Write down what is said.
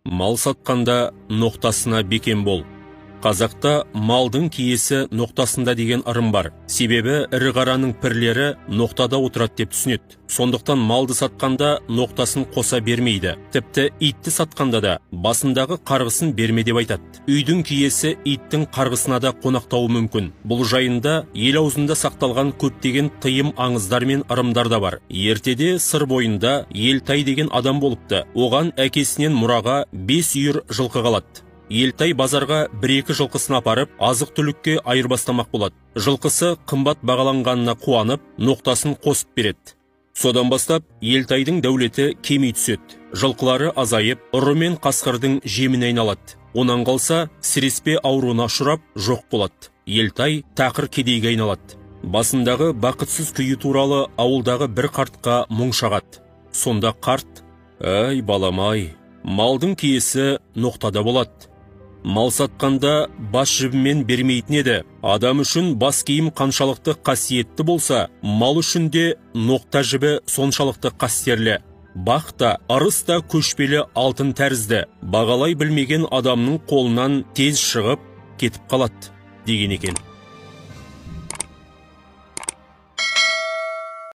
Мал сатқанда ноқтасына бекем бол. Қазақта малдың киесі ноқтасында деген ырым бар. Себебі ірі қараның пірлері ноқтада отырады деп түсінеді. Сондықтан малды сатқанда ноқтасын қоса бермейді. Тіпті итті сатқанда да басындағы қарғысын берме деп айтады. Үйдің киесі иттің қарғысына да қонақтауы мүмкін. Бұл жайында ел аузында сақталған көптеген тыйым аңыздар мен ырымдар да бар. Ертеде сыр бойында Елтай деген адам болыпты. Оған әкесінен мұраға 5 үйір жылқы қалады. Елтай базарға 1-2 жылқысын апарып, азық түлікке айырбастамақ болады. Жылқысы қымбат бағаланғанына қуанып, ноқтасын қосып береді. Содан бастап Елтайдың дәулеті кеми түседі. Жылқылары азайып, ұры мен қасқырдың жеміне айналады. Онан қалса, сіреспе ауруына ұшырап, жоқ болады. Елтай тақыр кедейге айналады. Басындағы бақытсыз күйі туралы ауылдағы бір қартқа мұң шағады. Сонда қарт: "Ай балам-ай, малдың киесі ноқтада болады. Мал сатқанда бас жібімен бермейтін еді. Адам үшін бас киім қаншалықты қасиетті болса, мал үшін де ноқта жібі соншалықты қастерлі. Бақ та, ырыс та көшпелі алтын тәрізді. Бағалай білмеген адамның қолынан тез шығып кетіп қалады" деген екен.